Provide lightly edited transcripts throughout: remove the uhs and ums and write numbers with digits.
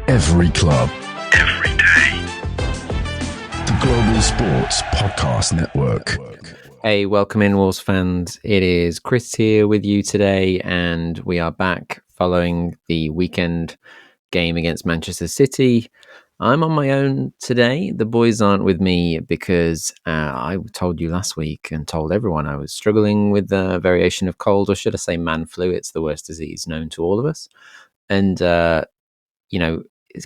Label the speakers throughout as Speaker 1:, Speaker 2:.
Speaker 1: Every club. Every day. The Global Sports Podcast Network.
Speaker 2: Hey, welcome in, Wolves fans. It is Chris here with you today, and we are back following the weekend game against Manchester City. I'm on my own today. The boys aren't with me because I told you last week and told everyone I was struggling with a variation of cold, or should I say man flu. It's the worst disease known to all of us. And,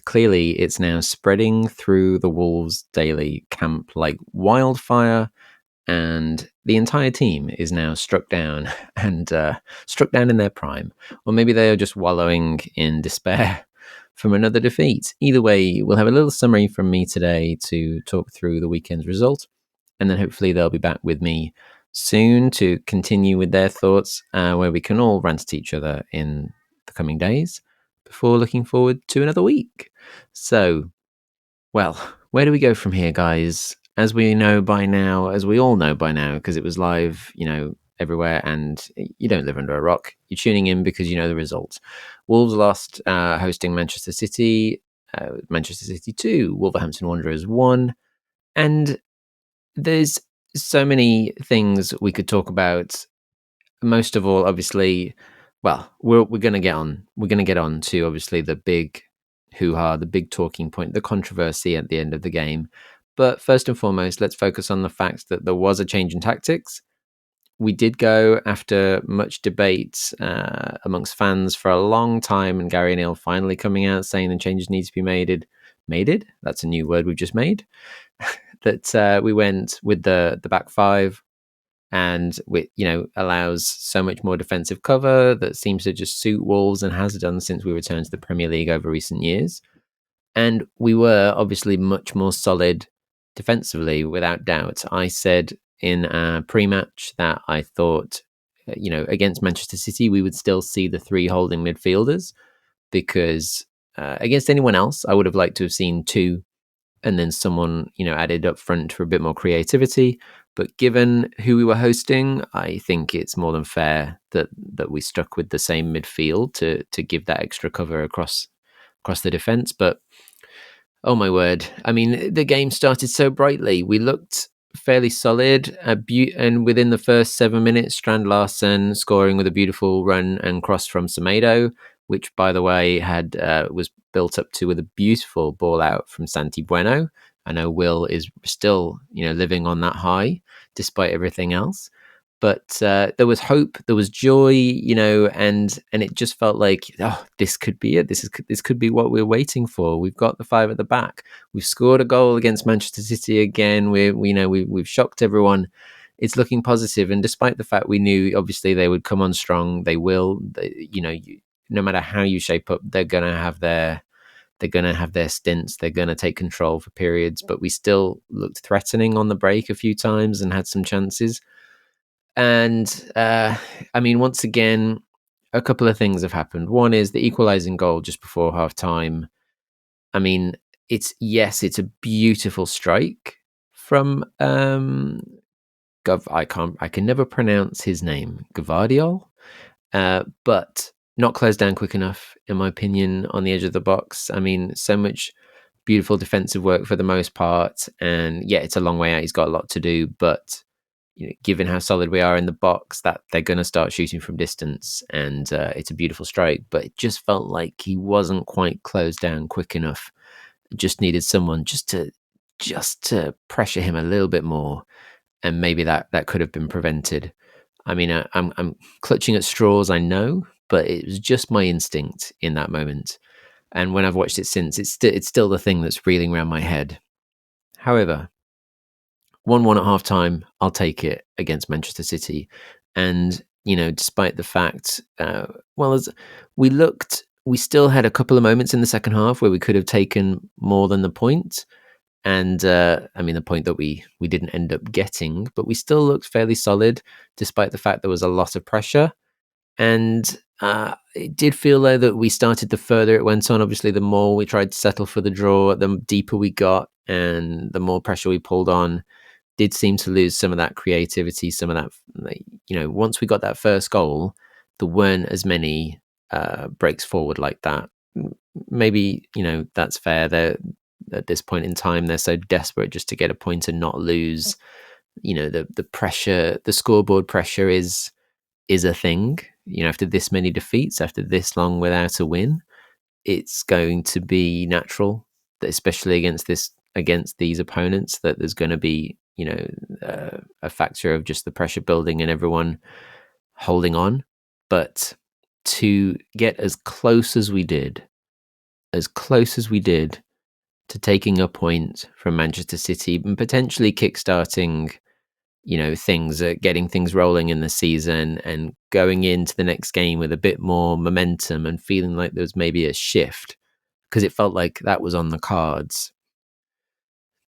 Speaker 2: clearly it's now spreading through the Wolves daily camp like wildfire. And the entire team is now struck down and struck down in their prime. Or maybe they are just wallowing in despair from another defeat. Either way, we'll have a little summary from me today to talk through the weekend's result. And then hopefully they'll be back with me soon to continue with their thoughts, where we can all rant at each other in the coming days before looking forward to another week. So, well, where do we go from here, guys? As we know by now, as we all know by now, because it was live, everywhere, and you don't live under a rock. You're tuning in because you know the results. Wolves lost, hosting Manchester City. Manchester City 2, Wolverhampton Wanderers 1. And there's so many things we could talk about. Most of all, obviously, well, we're going to get on. We're going to get on to obviously the big hoo-ha, the big talking point, the controversy at the end of the game. But first and foremost, let's focus on the fact that there was a change in tactics. We did go after much debate amongst fans for a long time, and Gary O'Neill finally coming out saying the changes need to be made. That's a new word we've just made. That we went with the back five, and allows so much more defensive cover that seems to just suit Wolves and has done since we returned to the Premier League over recent years. And we were obviously much more solid defensively, without doubt. I said in a pre-match that I thought, against Manchester City, we would still see the three holding midfielders, because against anyone else, I would have liked to have seen two and then someone, added up front for a bit more creativity. But given who we were hosting, I think it's more than fair that we stuck with the same midfield to give that extra cover across the defence. But oh my word, I mean, the game started so brightly. We looked fairly solid, and within the first 7 minutes, Strand Larsen scoring with a beautiful run and cross from Semedo, which, by the way, was built up to with a beautiful ball out from Santi Bueno. I know Will is still, living on that high despite everything else. But there was hope, there was joy, and it just felt like, oh, this could be it. This could be what we're waiting for. We've got the five at the back. We've scored a goal against Manchester City again. We've shocked everyone. It's looking positive, and despite the fact we knew obviously they would come on strong, they will. No matter how you shape up, they're gonna have their stints. They're gonna take control for periods, but we still looked threatening on the break a few times and had some chances. And once again, a couple of things have happened. One is the equalising goal just before half time. I mean, it's a beautiful strike from I can never pronounce his name, Gvardiol, but not closed down quick enough, in my opinion, on the edge of the box. I mean, so much beautiful defensive work for the most part, and yeah, it's a long way out. He's got a lot to do, but given how solid we are in the box, that they're going to start shooting from distance, and it's a beautiful strike. But it just felt like he wasn't quite closed down quick enough. Just needed someone just to pressure him a little bit more, and maybe that could have been prevented. I mean, I'm clutching at straws, I know, but it was just my instinct in that moment. And when I've watched it since, it's still the thing that's reeling around my head. However, 1-1 at half time, I'll take it against Manchester City. And, despite the fact, as we still had a couple of moments in the second half where we could have taken more than the point. And, the point that we didn't end up getting, but we still looked fairly solid, despite the fact there was a lot of pressure. And it did feel though that we started the further it went on. Obviously, the more we tried to settle for the draw, the deeper we got, and the more pressure we pulled on. Did seem to lose some of that creativity, some of that, once we got that first goal, there weren't as many breaks forward like that. maybe, that's fair. They're at this point in time, they're so desperate just to get a point and not lose. The pressure, the scoreboard pressure is a thing. After this many defeats, after this long without a win, it's going to be natural that, especially against these opponents, that there's going to be a factor of just the pressure building and everyone holding on. But to get as close as we did to taking a point from Manchester City and potentially kickstarting things, getting things rolling in the season and going into the next game with a bit more momentum and feeling like there was maybe a shift, because it felt like that was on the cards.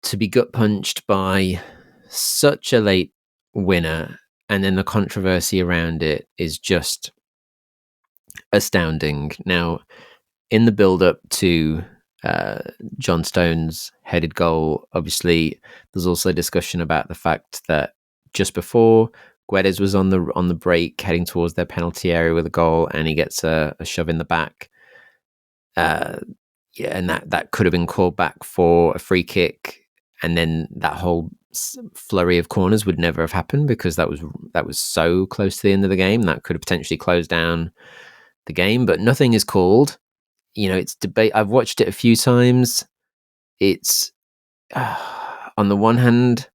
Speaker 2: To be gut punched by such a late winner, and then the controversy around it is just astounding. Now, in the build up to John Stones' headed goal, obviously there's also discussion about the fact that just before, Guedes was on the break heading towards their penalty area with a goal, and he gets a shove in the back. And that could have been called back for a free kick, and then that whole flurry of corners would never have happened, because that was so close to the end of the game. That could have potentially closed down the game, but nothing is called. It's debate. I've watched it a few times. It's on the one hand,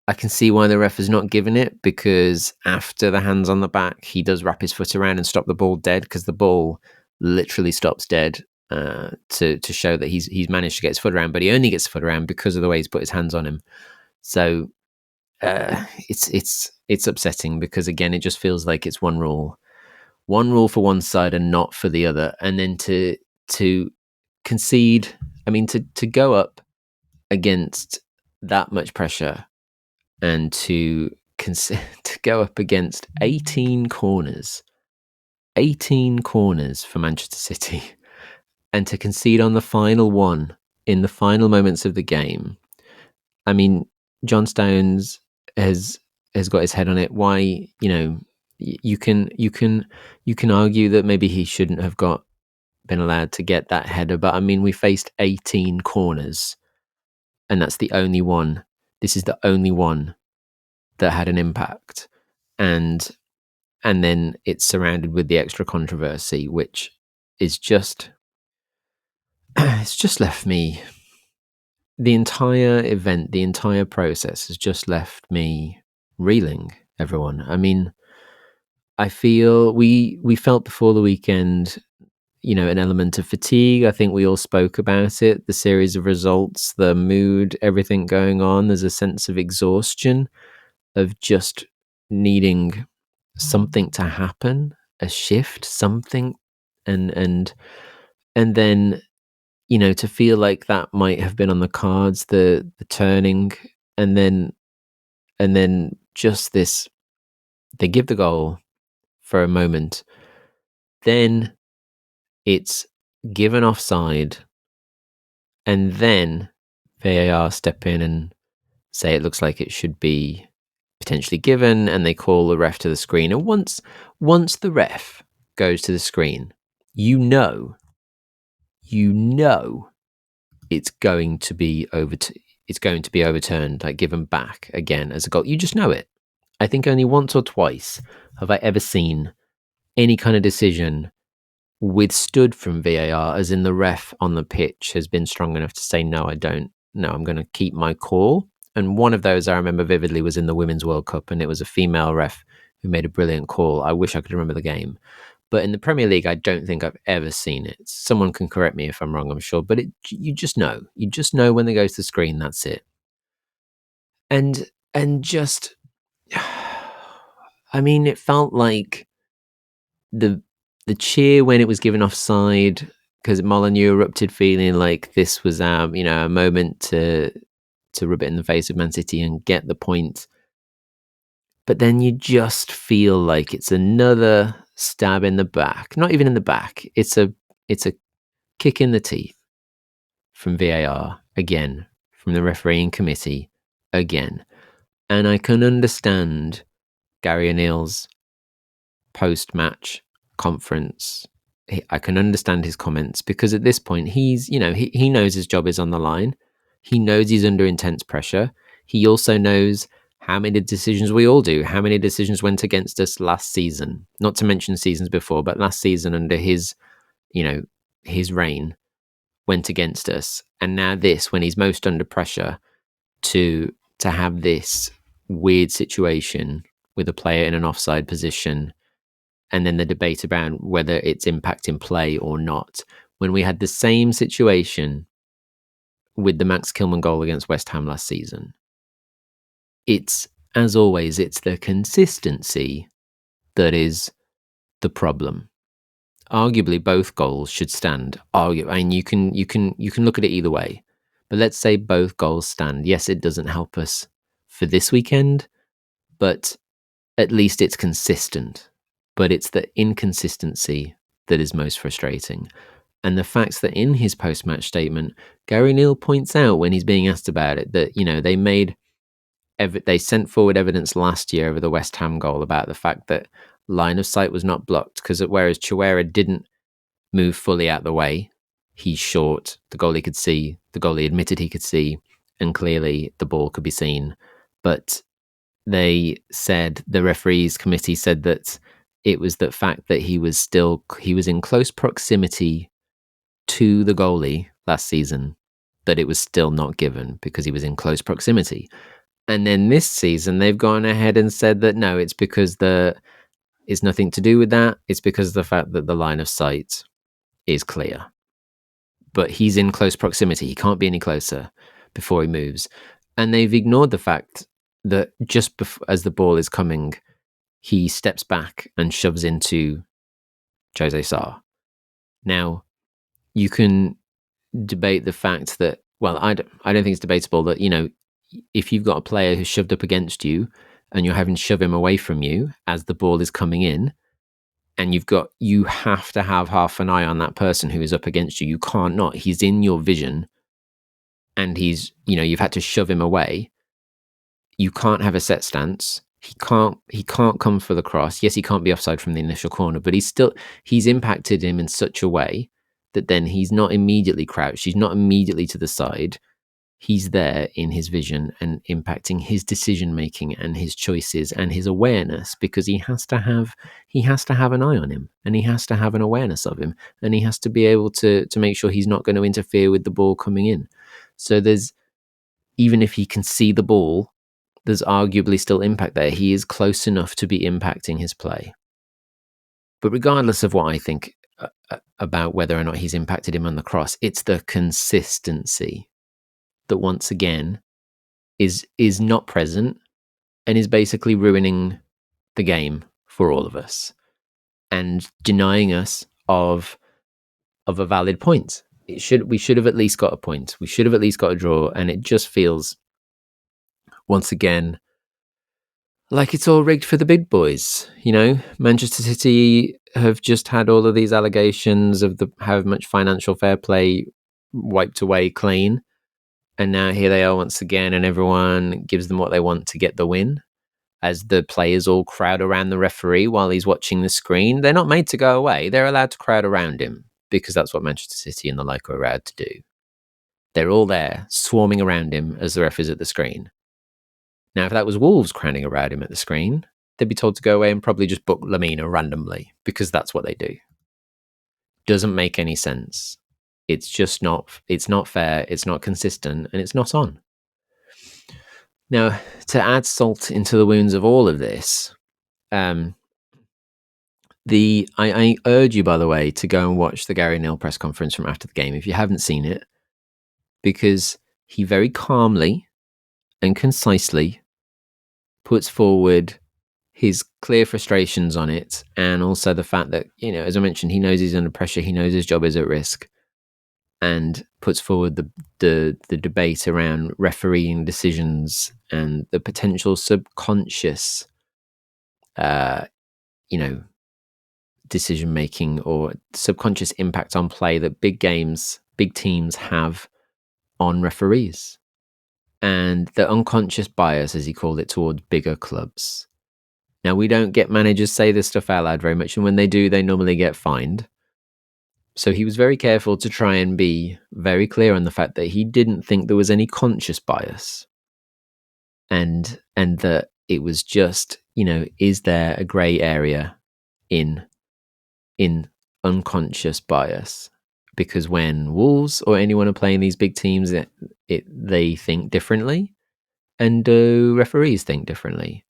Speaker 2: I can see why the ref has not given it, because after the hands on the back, he does wrap his foot around and stop the ball dead, because the ball literally stops dead, to show that he's managed to get his foot around, but he only gets his foot around because of the way he's put his hands on him. So it's upsetting, because again, it just feels like it's one rule for one side and not for the other, and then to concede. I mean, to go up against that much pressure, and to go up against 18 corners for Manchester City, and to concede on the final one in the final moments of the game. I mean, John Stones has got his head on it. Why, you can argue that maybe he shouldn't have been allowed to get that header, but I mean, we faced 18 corners, and that's the only one. This is the only one that had an impact, and then it's surrounded with the extra controversy, which is just it's just left me, the entire event, the entire process has just left me reeling, everyone. I mean, I feel we felt before the weekend, an element of fatigue. I think we all spoke about it, the series of results, the mood, everything going on. There's a sense of exhaustion, of just needing something to happen, a shift, something, and then, to feel like that might have been on the cards, the turning, and then just this, they give the goal for a moment, then it's given offside, and then VAR step in and say it looks like it should be potentially given, and they call the ref to the screen. And once the ref goes to the screen, it's going to be overturned, like given back again as a goal. You just know it. I think only once or twice have I ever seen any kind of decision withstood from VAR, as in the ref on the pitch has been strong enough to say, no, I don't. No, I'm going to keep my call. And one of those I remember vividly was in the Women's World Cup, and it was a female ref who made a brilliant call. I wish I could remember the game. But in the Premier League, I don't think I've ever seen it. Someone can correct me if I'm wrong, I'm sure. But you just know. You just know when they go to the screen, that's it. And just, I mean, it felt like the cheer when it was given offside, because Molineux erupted, feeling like this was a moment to rub it in the face of Man City and get the point. But then you just feel like it's another stab in the back. Not even in the back. It's a kick in the teeth from VAR again, from the refereeing committee again. And I can understand Gary O'Neill's post-match conference, I can understand his comments, because at this point he's, he knows his job is on the line. He knows he's under intense pressure. He also knows how many decisions we all do, how many decisions went against us last season, not to mention seasons before, but last season under his, his reign went against us. And now this, when he's most under pressure to have this weird situation with a player in an offside position, and then the debate about whether it's impacting play or not, when we had the same situation with the Max Kilman goal against West Ham last season. It's, as always, it's the consistency that is the problem. Arguably, both goals should stand. You can look at it either way, but let's say both goals stand. Yes, it doesn't help us for this weekend, but at least it's consistent. But it's the inconsistency that is most frustrating. And the fact that in his post-match statement, Gary Neal points out, when he's being asked about it, that, they sent forward evidence last year over the West Ham goal about the fact that line of sight was not blocked, because whereas Chuera didn't move fully out the way, he's short, the goalie could see, the goalie admitted he could see, and clearly the ball could be seen. But the referees committee said that it was the fact that he was in close proximity to the goalie last season, that it was still not given because he was in close proximity. And then this season they've gone ahead and said that no, it's because it's nothing to do with that. It's because of the fact that the line of sight is clear. But he's in close proximity. He can't be any closer before he moves. And they've ignored the fact that just as the ball is coming, he steps back and shoves into Jose Sarr. Now, you can debate the fact that, well, I don't think it's debatable that, if you've got a player who's shoved up against you and you're having to shove him away from you as the ball is coming in, and you have to have half an eye on that person who is up against you. You can't not. He's in your vision and you've had to shove him away. You can't have a set stance. He can't come for the cross. Yes, he can't be offside from the initial corner, but he's impacted him in such a way that then he's not immediately crouched. He's not immediately to the side. He's there in his vision and impacting his decision making and his choices and his awareness, because he has to have an eye on him, and he has to have an awareness of him, and he has to be able to make sure he's not going to interfere with the ball coming in. So even if he can see the ball, there's arguably still impact there. He is close enough to be impacting his play. But regardless of what I think about whether or not he's impacted him on the cross, it's the consistency that once again is not present and is basically ruining the game for all of us and denying us of a valid point. We should have at least got a point. We should have at least got a draw, and it just feels once again like it's all rigged for the big boys. Manchester City have just had all of these allegations of how much financial fair play wiped away clean. And now here they are once again, and everyone gives them what they want to get the win, as the players all crowd around the referee while he's watching the screen. They're not made to go away. They're allowed to crowd around him, because that's what Manchester City and the like are allowed to do. They're all there, swarming around him as the ref is at the screen. Now, if that was Wolves crowding around him at the screen, they'd be told to go away and probably just book Lamina randomly, because that's what they do. Doesn't make any sense. It's just not fair, it's not consistent, and it's not on. Now, to add salt into the wounds of all of this, I urge you, by the way, to go and watch the Gary Neal press conference from after the game if you haven't seen it, because he very calmly and concisely puts forward his clear frustrations on it, and also the fact that, as I mentioned, he knows he's under pressure, he knows his job is at risk, and puts forward the debate around refereeing decisions and the potential subconscious, decision making or subconscious impact on play that big teams have on referees, and the unconscious bias, as he called it, towards bigger clubs. Now, we don't get managers say this stuff out loud very much, and when they do, they normally get fined. So he was very careful to try and be very clear on the fact that he didn't think there was any conscious bias, and that it was just, is there a grey area in unconscious bias? Because when Wolves or anyone are playing these big teams, they think differently, and referees think differently.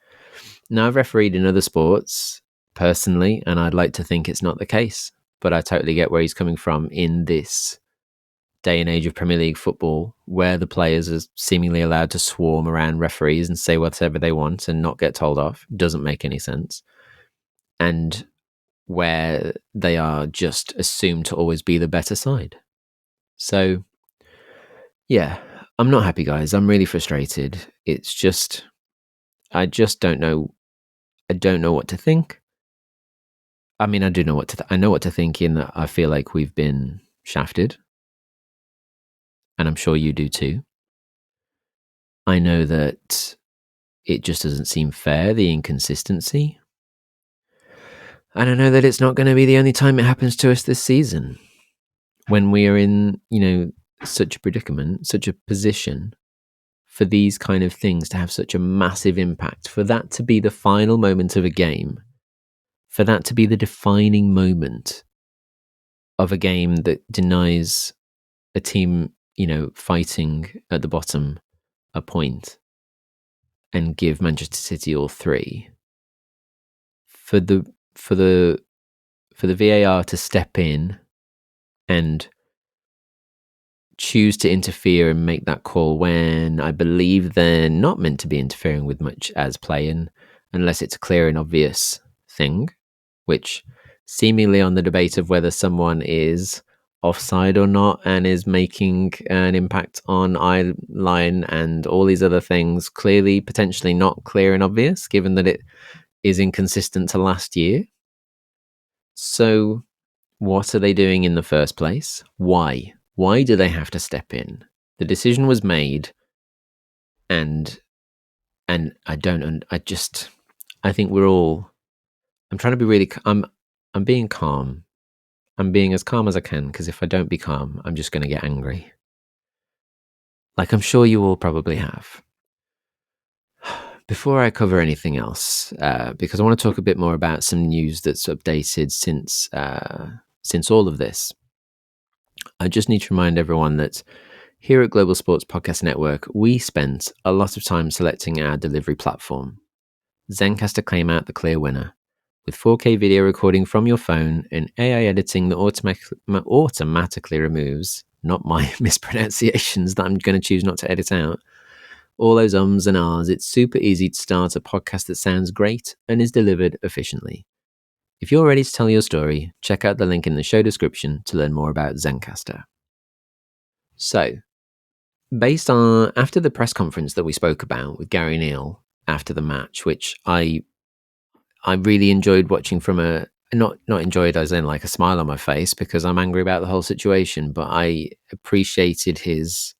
Speaker 2: Now, I've refereed in other sports personally, and I'd like to think it's not the case, but I totally get where he's coming from in this day and age of Premier League football, where the players are seemingly allowed to swarm around referees and say whatever they want and not get told off. Doesn't make any sense. And where they are just assumed to always be the better side. So, yeah, I'm not happy, guys. I'm really frustrated. It's just, I just don't know. I don't know what to think. I mean, I do know what to I know what to think, in that I feel like we've been shafted. And I'm sure you do too. I know that it just doesn't seem fair, the inconsistency. And I know that it's not going to be the only time it happens to us this season, when we are in, such a predicament, such a position for these kind of things to have such a massive impact, for that to be the final moment of a game, for that to be the defining moment of a game that denies a team, fighting at the bottom a point, and give Manchester City all three. For the VAR to step in and choose to interfere and make that call when I believe they're not meant to be interfering with much as playing, unless it's a clear and obvious thing, which seemingly on the debate of whether someone is offside or not and is making an impact on eye line and all these other things, clearly potentially not clear and obvious, given that it is inconsistent to last year. So what are they doing in the first place? Why? Why do they have to step in? The decision was made, and I think we're all. I'm trying to be really. I'm being calm. I'm being as calm as I can, because if I don't be calm, I'm just going to get angry. Like I'm sure you all probably have. Before I cover anything else, because I want to talk a bit more about some news that's updated since all of this, I just need to remind everyone that here at Global Sports Podcast Network, we spent a lot of time selecting our delivery platform. Zencastr came out the clear winner, with 4K video recording from your phone and AI editing that automatically removes, not my mispronunciations that I'm going to choose not to edit out, all those ums and ahs. It's super easy to start a podcast that sounds great and is delivered efficiently. If you're ready to tell your story, check out the link in the show description to learn more about Zencastr. So, based on after the press conference that we spoke about with Gary Neal after the match, which I really enjoyed watching from a not enjoyed as in like a smile on my face, because I'm angry about the whole situation, but I appreciated his.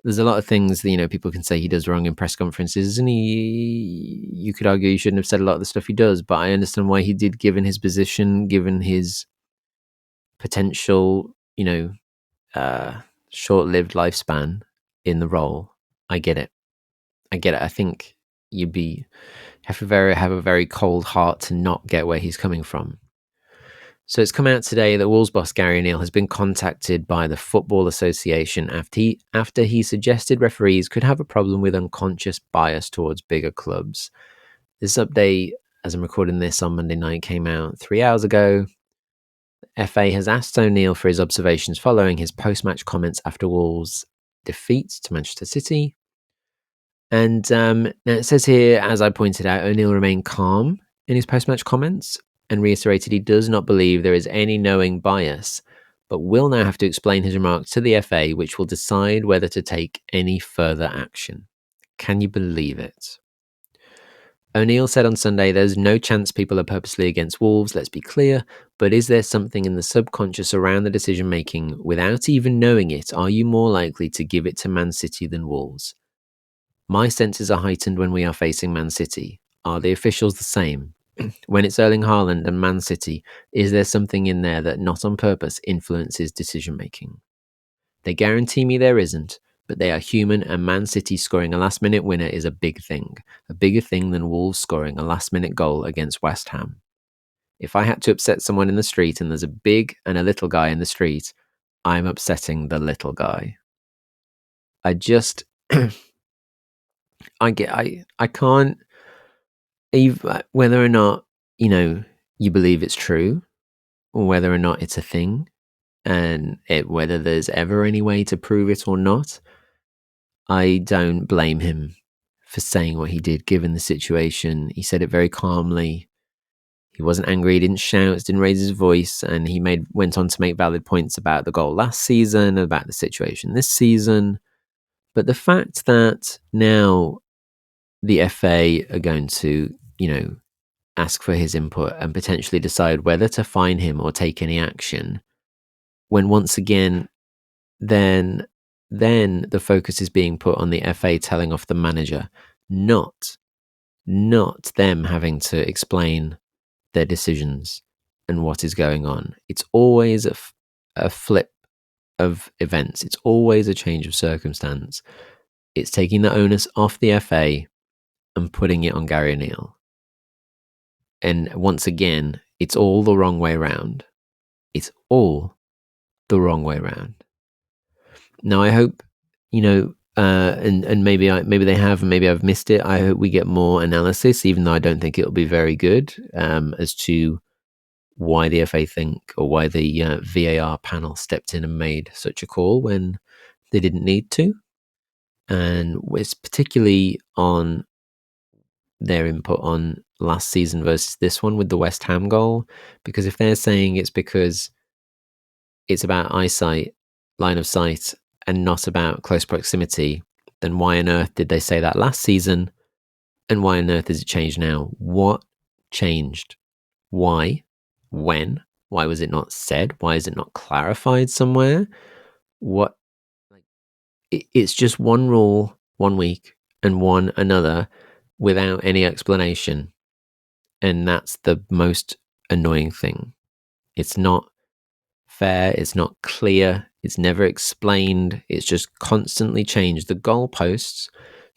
Speaker 2: There's a lot of things that, people can say he does wrong in press conferences, and you could argue he shouldn't have said a lot of the stuff he does, but I understand why he did, given his position, given his potential, short-lived lifespan in the role. I get it. I think you'd have a very cold heart to not get where he's coming from. So it's come out today that Wolves boss Gary Neal has been contacted by the Football Association after he suggested referees could have a problem with unconscious bias towards bigger clubs. This update, as I'm recording this on Monday night, came out 3 hours ago. FA has asked O'Neill for his observations following his post-match comments after Wolves' defeat to Manchester City. And now it says here, as I pointed out, O'Neill remained calm in his post-match comments and reiterated he does not believe there is any knowing bias, but will now have to explain his remarks to the FA, which will decide whether to take any further action. Can you believe it? O'Neill said on Sunday, there's no chance people are purposely against Wolves, let's be clear, but is there something in the subconscious around the decision-making? Without even knowing it, are you more likely to give it to Man City than Wolves? My senses are heightened when we are facing Man City. Are the officials the same? when it's Erling Haaland and Man City, is there something in there that not on purpose influences decision making? They guarantee me there isn't, but they are human, and Man City scoring a last minute winner is a big thing, a bigger thing than Wolves scoring a last minute goal against West Ham. If I had to upset someone in the street and there's a big and a little guy in the street, I'm upsetting the little guy. I just, I can't, whether or not, you believe it's true, or whether or not it's a thing, and whether there's ever any way to prove it or not, I don't blame him for saying what he did given the situation. He said it very calmly. He wasn't angry, he didn't shout, didn't raise his voice, and he went on to make valid points about the goal last season, about the situation this season. But the fact that now the FA are going to, ask for his input and potentially decide whether to fine him or take any action, when once again, then the focus is being put on the FA telling off the manager, not them having to explain their decisions and what is going on. It's always a flip of events. It's always a change of circumstance. It's taking the onus off the FA and putting it on Gary O'Neill. And once again, it's all the wrong way around. It's all the wrong way around. Now, I hope, and maybe they have, and maybe I've missed it. I hope we get more analysis, even though I don't think it'll be very good, as to why the FA think, or why the VAR panel stepped in and made such a call when they didn't need to. And it's particularly on their input on last season versus this one with the West Ham goal, because if they're saying it's because it's about eyesight, line of sight, and not about close proximity, then why on earth did they say that last season? And why on earth has it changed now? What changed? Why? When? Why was it not said? Why is it not clarified somewhere? What? It's just one rule, 1 week, and one another without any explanation. And that's the most annoying thing. It's not fair. It's not clear. It's never explained. It's just constantly changed. The goalposts,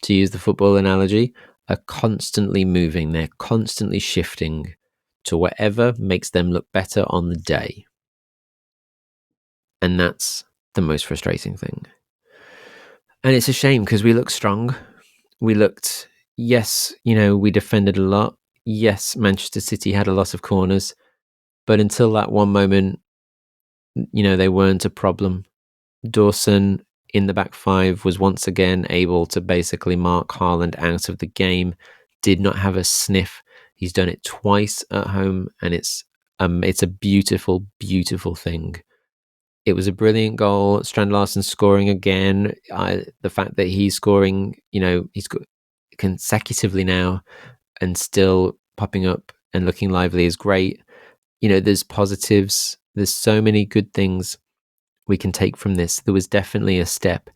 Speaker 2: to use the football analogy, are constantly moving. They're constantly shifting to whatever makes them look better on the day. And that's the most frustrating thing. And it's a shame because we looked strong. We looked, yes, we defended a lot. Yes, Manchester City had a lot of corners. But until that one moment, they weren't a problem. Dawson in the back five was once again able to basically mark Haaland out of the game. Did not have a sniff. He's done it twice at home, and it's a beautiful, beautiful thing. It was a brilliant goal. Strand Larsen scoring again. The fact that he's scoring, he's consecutively now and still popping up and looking lively is great. There's positives. There's so many good things we can take from this. There was definitely a step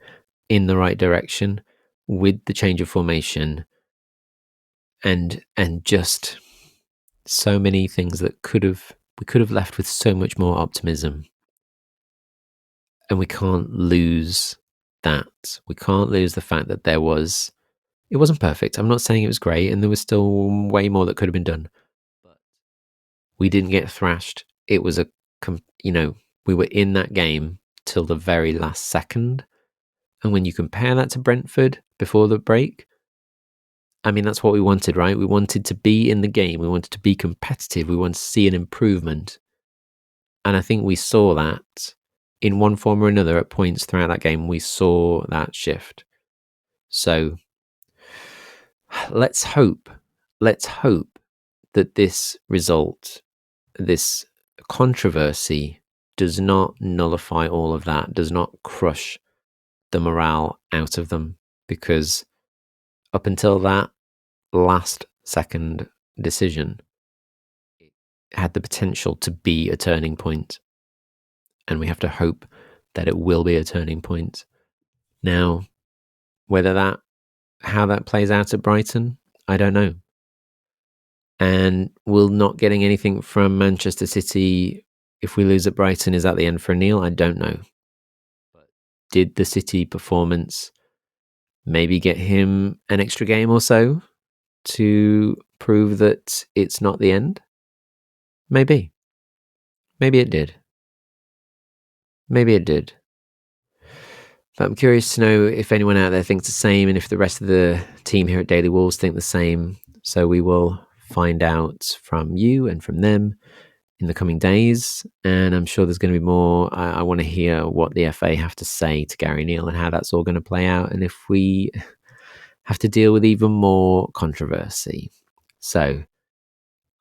Speaker 2: in the right direction with the change of formation and just so many things that we could have left with so much more optimism. And we can't lose that. We can't lose the fact that it wasn't perfect. I'm not saying it was great, and there was still way more that could have been done. But we didn't get thrashed. It was we were in that game till the very last second. And when you compare that to Brentford before the break, I mean, that's what we wanted, right? We wanted to be in the game. We wanted to be competitive. We wanted to see an improvement. And I think we saw that in one form or another at points throughout that game. We saw that shift. So let's hope that this result, this controversy, does not nullify all of that, does not crush the morale out of them, because up until that last second decision, it had the potential to be a turning point. And we have to hope that it will be a turning point. Now, how that plays out at Brighton, I don't know. And will not getting anything from Manchester City if we lose at Brighton, is that the end for Neil? I don't know. But did the City performance maybe get him an extra game or so to prove that it's not the end? Maybe. Maybe it did. Maybe it did. But I'm curious to know if anyone out there thinks the same and if the rest of the team here at Daily Wolves think the same. So we will find out from you and from them in the coming days. And I'm sure there's going to be more. I want to hear what the FA have to say to Gary Neal and how that's all going to play out. And if we have to deal with even more controversy. So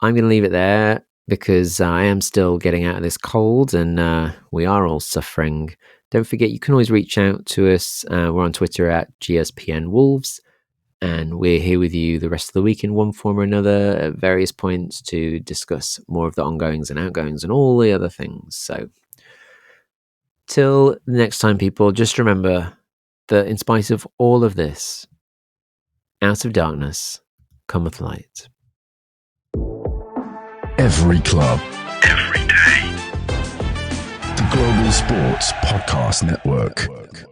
Speaker 2: I'm going to leave it there because I am still getting out of this cold and we are all suffering. Don't forget, you can always reach out to us. We're on Twitter at GSPN Wolves, and we're here with you the rest of the week in one form or another at various points to discuss more of the ongoings and outgoings and all the other things. So till next time, people, just remember that in spite of all of this, out of darkness cometh light.
Speaker 1: Every club, every day. The Global Sports Podcast Network.